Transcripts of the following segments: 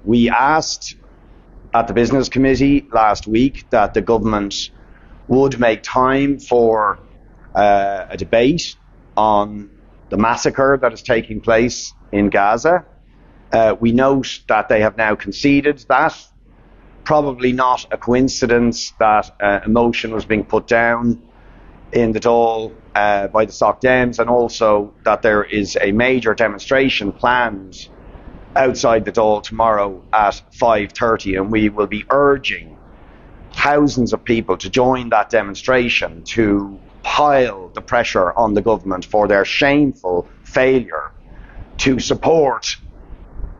We asked at the Business Committee last week that the government would make time for a debate on the massacre that is taking place in Gaza. We note that they have now conceded that. Probably not a coincidence that a motion was being put down in the Dáil by the Soc Dems, and also that there is a major demonstration planned outside the Dáil tomorrow at 5:30, and we will be urging thousands of people to join that demonstration to pile the pressure on the government for their shameful failure to support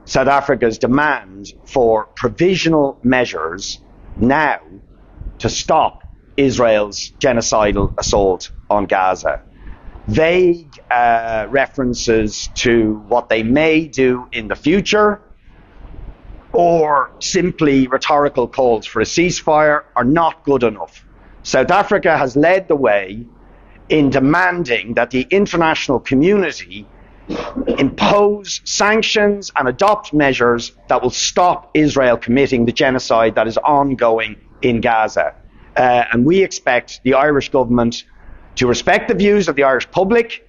South Africa's demand for provisional measures now to stop Israel's genocidal assault on Gaza. Vague references to what they may do in the future, or simply rhetorical calls for a ceasefire, are not good enough. South Africa has led the way in demanding that the international community impose sanctions and adopt measures that will stop Israel committing the genocide that is ongoing in Gaza. And we expect the Irish government to respect the views of the Irish public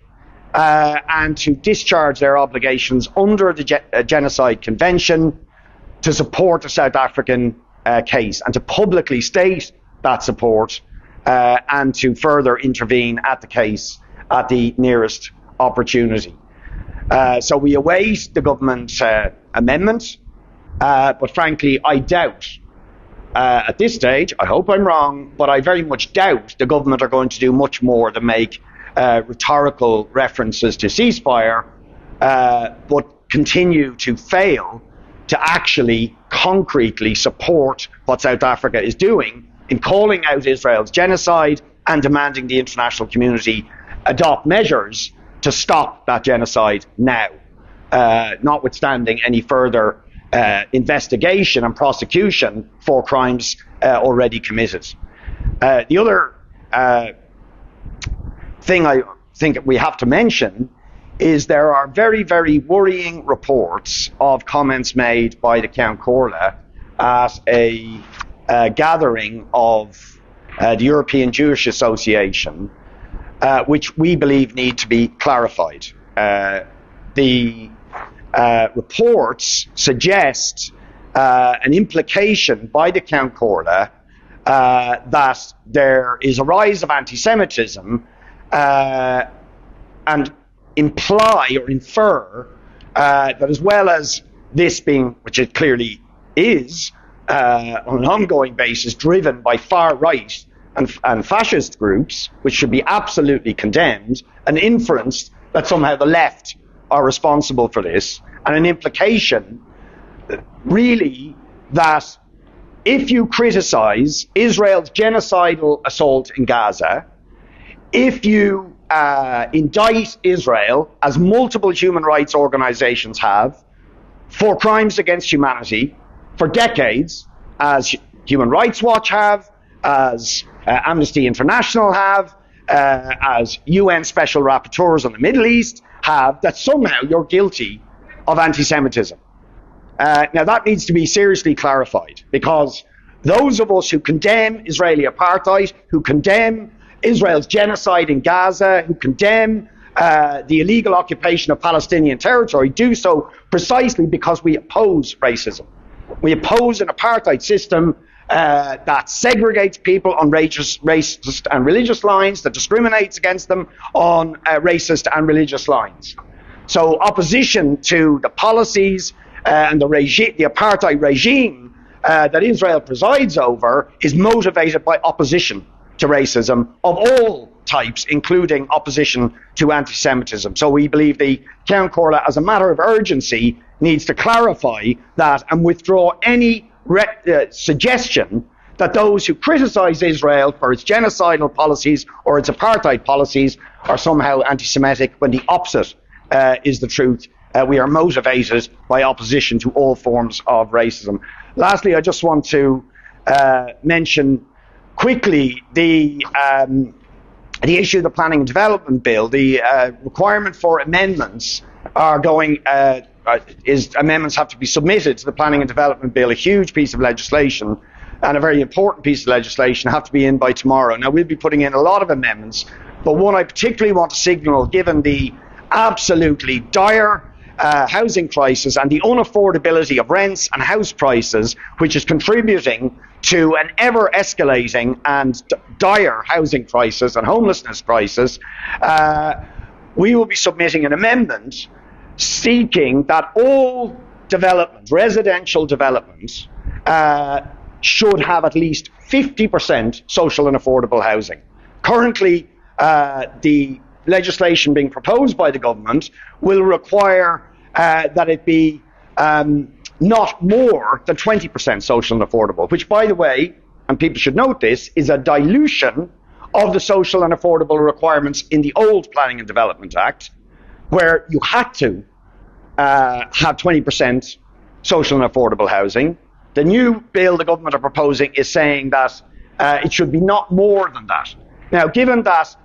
and to discharge their obligations under the Genocide Convention to support the South African case, and to publicly state that support and to further intervene at the case at the nearest opportunity. So we await the government amendment, but frankly I doubt at this stage, I hope I'm wrong, but I very much doubt the government are going to do much more than make rhetorical references to ceasefire, but continue to fail to actually concretely support what South Africa is doing in calling out Israel's genocide and demanding the international community adopt measures to stop that genocide now, notwithstanding any further investigation and prosecution for crimes already committed. The other thing I think we have to mention is there are very, very worrying reports of comments made by the Ceann Comhairle at a gathering of the European Jewish Association, which we believe need to be clarified. The reports suggest an implication by the Ceann Comhairle that there is a rise of anti-Semitism and imply or infer that as well as this being, which it clearly is, on an ongoing basis driven by far-right and fascist groups, which should be absolutely condemned, an inference that somehow the left are responsible for this, and an implication really that if you criticize Israel's genocidal assault in Gaza, if you indict Israel, as multiple human rights organizations have, for crimes against humanity for decades, as Human Rights Watch have, as Amnesty International have, as UN Special Rapporteurs on the Middle East have, that somehow you're guilty of anti-Semitism. Now that needs to be seriously clarified, because those of us who condemn Israeli apartheid, who condemn Israel's genocide in Gaza, who condemn the illegal occupation of Palestinian territory, do so precisely because we oppose racism. We oppose an apartheid system that segregates people on racist and religious lines, that discriminates against them on racist and religious lines. So opposition to the policies and the apartheid regime that Israel presides over is motivated by opposition to racism of all types, including opposition to anti-Semitism. So we believe the Ceann Comhairle, as a matter of urgency, needs to clarify that and withdraw any suggestion that those who criticize Israel for its genocidal policies or its apartheid policies are somehow anti-Semitic, when the opposite is the truth. We are motivated by opposition to all forms of racism. Lastly, I just want to mention quickly the issue of the Planning and Development Bill. The requirement for amendments are going amendments have to be submitted to the Planning and Development Bill, a huge piece of legislation and a very important piece of legislation, have to be in by tomorrow. Now, we'll be putting in a lot of amendments, but one I particularly want to signal, given the absolutely dire housing crisis and the unaffordability of rents and house prices, which is contributing to an ever escalating and dire housing crisis and homelessness crisis, we will be submitting an amendment seeking that all development, residential development, should have at least 50% social and affordable housing. Currently, the legislation being proposed by the government will require that it be not more than 20% social and affordable, which, by the way, and people should note this, is a dilution of the social and affordable requirements in the old Planning and Development Act, where you had to have 20% social and affordable housing. The new bill the government are proposing is saying that it should be not more than that. Now, given that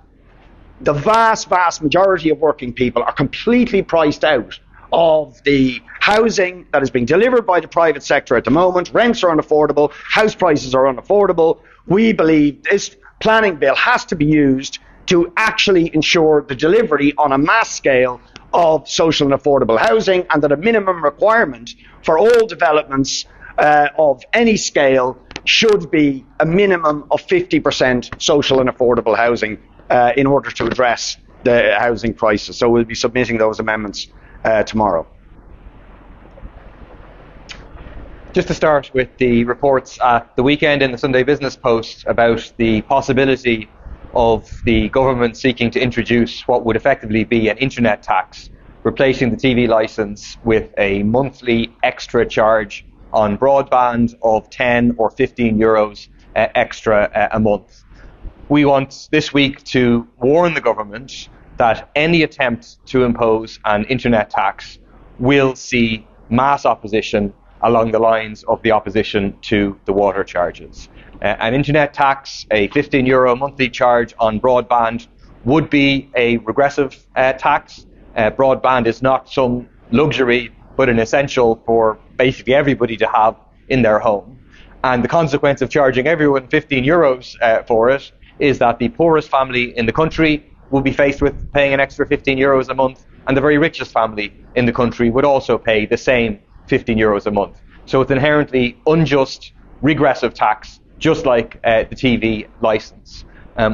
the vast, vast majority of working people are completely priced out of the housing that is being delivered by the private sector at the moment, rents are unaffordable, house prices are unaffordable, we believe this planning bill has to be used to actually ensure the delivery on a mass scale of social and affordable housing, and that a minimum requirement for all developments of any scale should be a minimum of 50% social and affordable housing in order to address the housing crisis. So we'll be submitting those amendments tomorrow. Just to start with the reports at the weekend in the Sunday Business Post about the possibility of the government seeking to introduce what would effectively be an internet tax, replacing the TV licence with a monthly extra charge on broadband of 10 or 15 euros extra a month. We want this week to warn the government that any attempt to impose an internet tax will see mass opposition along the lines of the opposition to the water charges. An internet tax, a 15 euro monthly charge on broadband, would be a regressive tax. Broadband is not some luxury, but an essential for basically everybody to have in their home. And the consequence of charging everyone 15 euros for it is that the poorest family in the country will be faced with paying an extra 15 euros a month, and the very richest family in the country would also pay the same 15 euros a month. So it's inherently unjust, regressive tax, just like the TV license.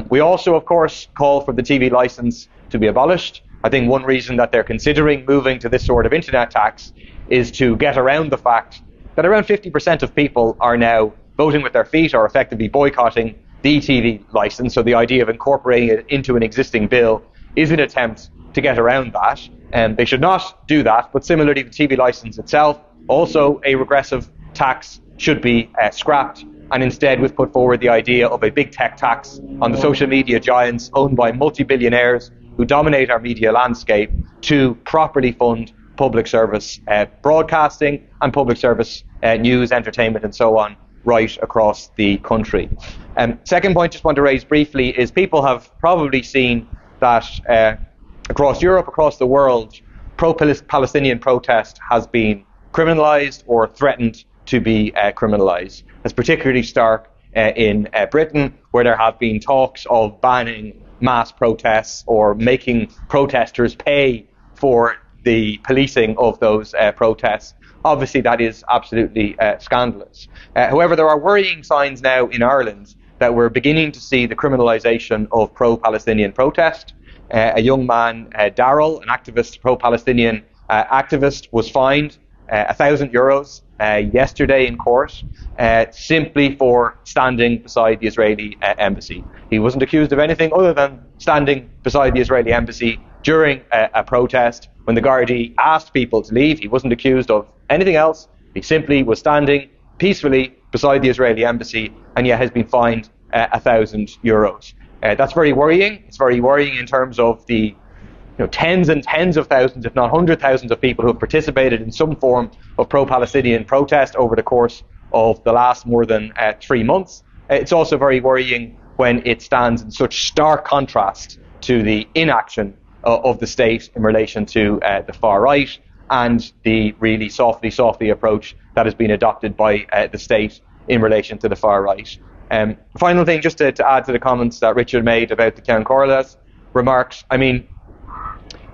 We also, of course, call for the TV license to be abolished. I think one reason that they're considering moving to this sort of internet tax is to get around the fact that around 50% of people are now voting with their feet or effectively boycotting the TV license. So the idea of incorporating it into an existing bill is an attempt to get around that. They should not do that, but similarly the TV license itself, also a regressive tax, should be scrapped, and instead we've put forward the idea of a big tech tax on the social media giants owned by multi-billionaires who dominate our media landscape to properly fund public service broadcasting and public service news, entertainment and so on right across the country. Second point I just want to raise briefly is people have probably seen that across Europe, across the world, pro-Palestinian protest has been criminalised or threatened to be criminalised. That's particularly stark in Britain, where there have been talks of banning mass protests or making protesters pay for the policing of those protests. Obviously, that is absolutely scandalous. However, there are worrying signs now in Ireland that we're beginning to see the criminalisation of pro-Palestinian protest. A young man, Darrell, an activist, pro-Palestinian activist, was fined €1,000 yesterday in court simply for standing beside the Israeli embassy. He wasn't accused of anything other than standing beside the Israeli embassy during a protest. When the Gardaí asked people to leave, he wasn't accused of anything else. He simply was standing peacefully beside the Israeli embassy, and yet has been fined €1,000. That's very worrying. It's very worrying in terms of the tens and tens of thousands, if not 100,000 of people who have participated in some form of pro-Palestinian protest over the course of the last more than 3 months. It's also very worrying when it stands in such stark contrast to the inaction of the state in relation to the far right. and the really softly approach that has been adopted by the state in relation to the far right. Final thing, just to add to the comments that Richard made about the Ceann Comhairle remarks, I mean,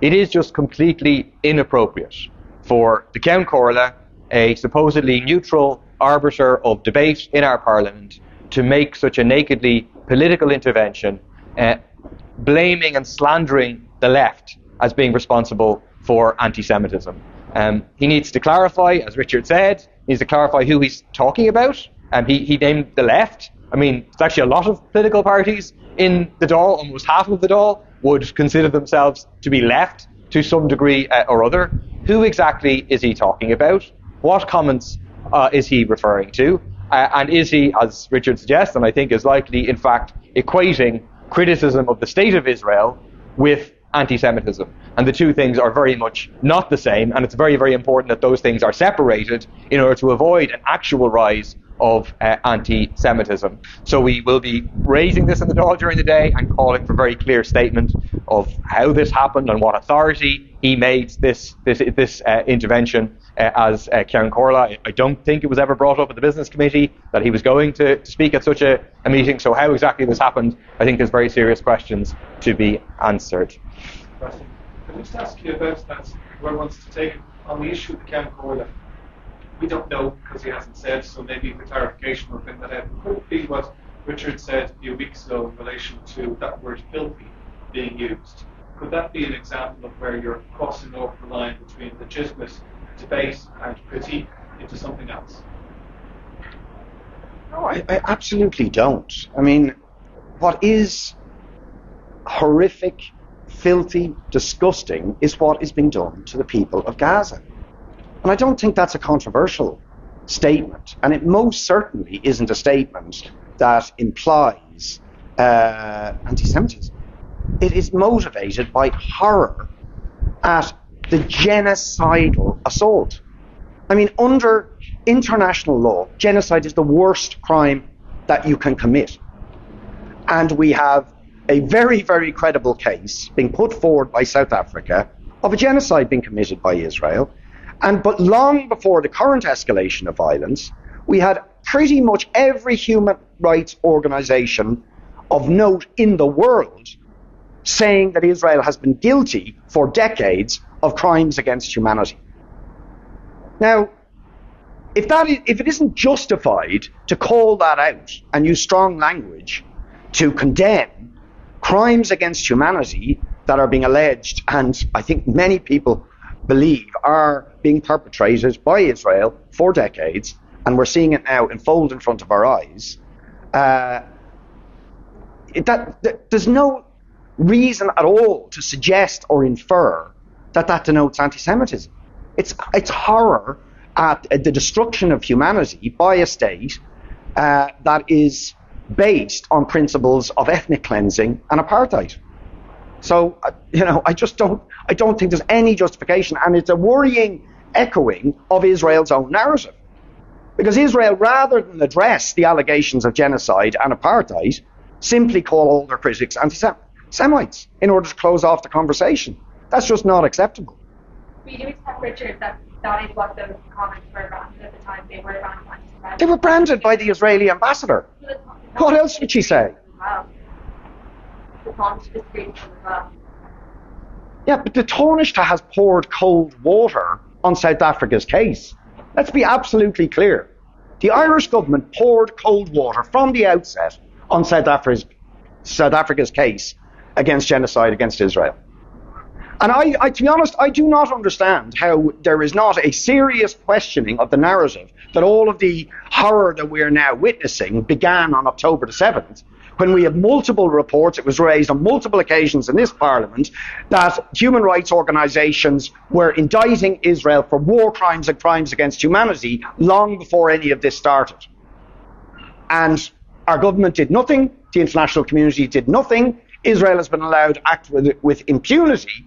it is just completely inappropriate for the Ceann Comhairle, a supposedly neutral arbiter of debate in our parliament, to make such a nakedly political intervention, blaming and slandering the left as being responsible for anti-Semitism. He needs to clarify, as Richard said, he needs to clarify who he's talking about. He named the left. I mean, it's actually a lot of political parties in the Dáil, almost half of the Dáil, would consider themselves to be left to some degree or other. Who exactly is he talking about? What comments is he referring to? And is he, as Richard suggests, and I think is likely, in fact, equating criticism of the state of Israel with anti-Semitism? And the two things are very much not the same, and it's very, very important that those things are separated in order to avoid an actual rise of anti-Semitism. So we will be raising this in the Dáil during the day and calling for a very clear statement of how this happened and what authority he made this intervention as Ceann Comhairle. I don't think it was ever brought up at the Business Committee that he was going to speak at such a meeting, so how exactly this happened, I think there's very serious questions to be answered. Can I just ask you about that, whoever wants to take it, on the issue of the Ceann Comhairle? We don't know because he hasn't said, so maybe for clarification we'll bring that out. Could it be what Richard said a few weeks ago in relation to that word filthy being used? Could that be an example of where you're crossing over the line between legitimate debate and critique into something else? No, I absolutely don't. I mean, what is horrific, filthy, disgusting is what is being done to the people of Gaza. And I don't think that's a controversial statement. And it most certainly isn't a statement that implies anti-Semitism. It is motivated by horror at the genocidal assault. I mean, under international law, genocide is the worst crime that you can commit. And we have a very, very credible case being put forward by South Africa of a genocide being committed by Israel. But long before the current escalation of violence, we had pretty much every human rights organization of note in the world saying that Israel has been guilty for decades of crimes against humanity. Now, if it isn't justified to call that out and use strong language to condemn crimes against humanity that are being alleged, and I think many people believe are being perpetrated by Israel for decades, and we're seeing it now unfold in front of our eyes, there's no reason at all to suggest or infer that denotes anti-Semitism. It's horror at the destruction of humanity by a state that is based on principles of ethnic cleansing and apartheid. So, I don't think there's any justification, and it's a worrying echoing of Israel's own narrative. Because Israel, rather than address the allegations of genocide and apartheid, simply call all their critics anti-Semites in order to close off the conversation. That's just not acceptable. We do accept, Richard, that is what those comments were branded at the time. They were branded anti-Semitic. They were branded by the Israeli ambassador. What else would she say? The Taoiseach disagreed with them as well. Yeah, but the Taoiseach has poured cold water on South Africa's case. Let's be absolutely clear. The Irish government poured cold water from the outset on South Africa's case against genocide against Israel. And I, to be honest, I do not understand how there is not a serious questioning of the narrative that all of the horror that we are now witnessing began on October the 7th, when we have multiple reports, it was raised on multiple occasions in this parliament, that human rights organisations were indicting Israel for war crimes and crimes against humanity long before any of this started. And our government did nothing, the international community did nothing, Israel has been allowed to act with impunity.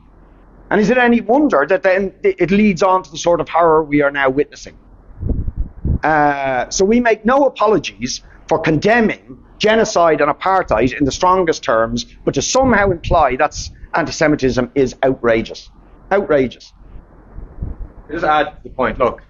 And is it any wonder that then it leads on to the sort of horror we are now witnessing? So we make no apologies for condemning genocide and apartheid in the strongest terms, but to somehow imply that's anti-Semitism is outrageous. Outrageous. Just add the point, look,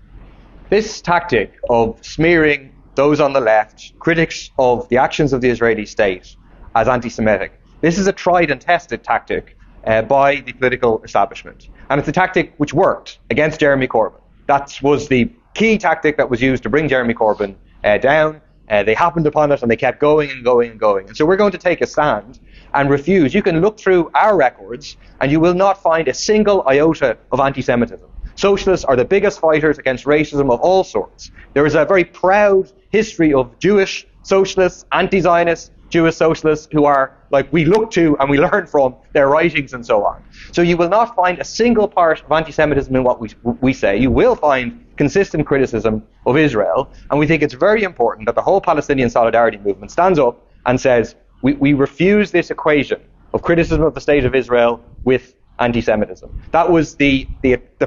this tactic of smearing those on the left, critics of the actions of the Israeli state, as anti-Semitic, this is a tried and tested tactic by the political establishment. And it's a tactic which worked against Jeremy Corbyn. That was the key tactic that was used to bring Jeremy Corbyn down. They happened upon it and they kept going and going and going. And so we're going to take a stand and refuse. You can look through our records and you will not find a single iota of anti-Semitism. Socialists are the biggest fighters against racism of all sorts. There is a very proud history of Jewish socialists, anti-Zionist Jewish socialists who are, like, we look to and we learn from their writings and so on. So you will not find a single part of anti-Semitism in what we say. You will find consistent criticism of Israel, and we think it's very important that the whole Palestinian solidarity movement stands up and says, we refuse this equation of criticism of the state of Israel with anti-Semitism. That was the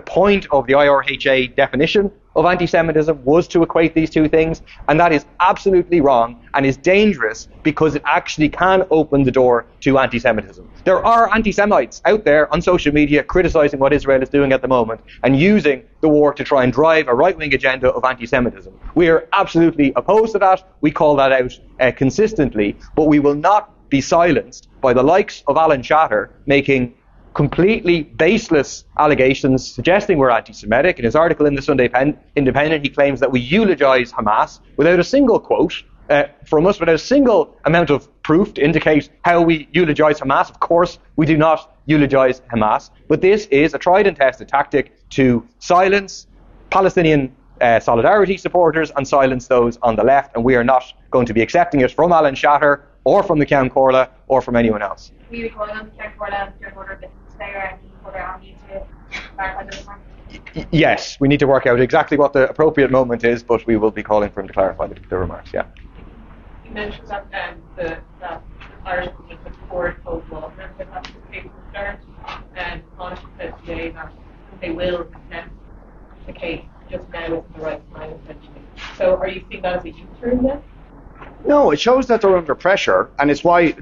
point of the IRHA definition of anti-Semitism, was to equate these two things, and that is absolutely wrong and is dangerous because it actually can open the door to anti-Semitism. There are anti-Semites out there on social media criticizing what Israel is doing at the moment and using the war to try and drive a right-wing agenda of anti-Semitism. We are absolutely opposed to that. We call that out consistently, but we will not be silenced by the likes of Alan Shatter making completely baseless allegations suggesting we're anti-Semitic. In his article in the Sunday Independent, he claims that we eulogize Hamas without a single quote from us, without a single amount of proof to indicate how we eulogize Hamas. Of course, we do not eulogize Hamas, but this is a tried and tested tactic to silence Palestinian solidarity supporters and silence those on the left, and we are not going to be accepting it from Alan Shatter or from the Ceann Comhairle or from anyone else. Will you be calling on the Ceann Comhairle during order of business today, or any other avenue to clarify those points? Yes, we need to work out exactly what the appropriate moment is, but we will be calling for him to clarify the remarks, yeah. You mentioned that the Irish government put forward code law, and that's the case to start, and Taoiseach said today that they will contest the case. Just now isn't the right time, essentially. So are you seeing that as a U-turn then? No, it shows that they're under pressure, and it's why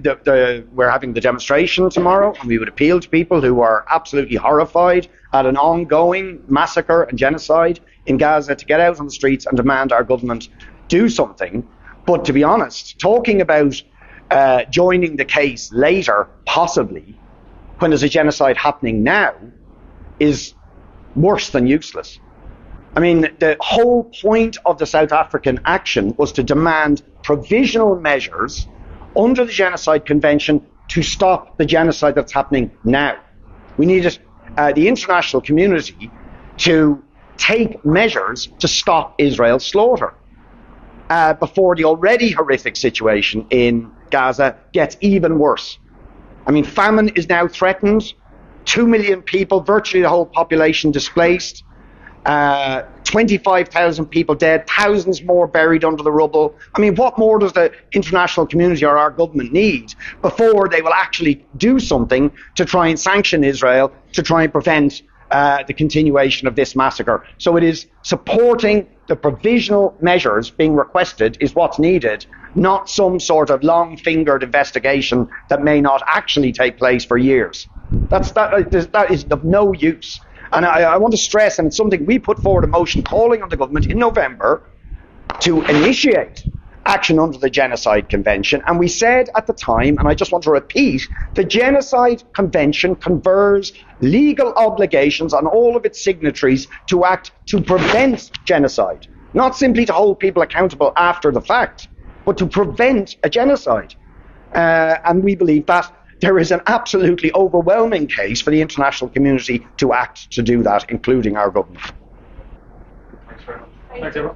we're having the demonstration tomorrow, and we would appeal to people who are absolutely horrified at an ongoing massacre and genocide in Gaza to get out on the streets and demand our government do something. But to be honest, talking about joining the case later, possibly, when there's a genocide happening now, is worse than useless. I mean, the whole point of the South African action was to demand provisional measures under the Genocide Convention to stop the genocide that's happening now. We needed the international community to take measures to stop Israel's slaughter before the already horrific situation in Gaza gets even worse. I mean, famine is now threatened. 2 million people, virtually the whole population displaced. 25,000 people dead, thousands more buried under the rubble. I mean, what more does the international community or our government need before they will actually do something to try and sanction Israel, to try and prevent the continuation of this massacre? So it is supporting the provisional measures being requested is what's needed, not some sort of long-fingered investigation that may not actually take place for years. That is of no use. And I want to stress, and it's something we put forward a motion calling on the government in November to initiate action under the Genocide Convention. And we said at the time, and I just want to repeat, the Genocide Convention confers legal obligations on all of its signatories to act to prevent genocide, not simply to hold people accountable after the fact, but to prevent a genocide. And we believe that there is an absolutely overwhelming case for the international community to act to do that, including our government. Thanks very much. Thanks, everyone.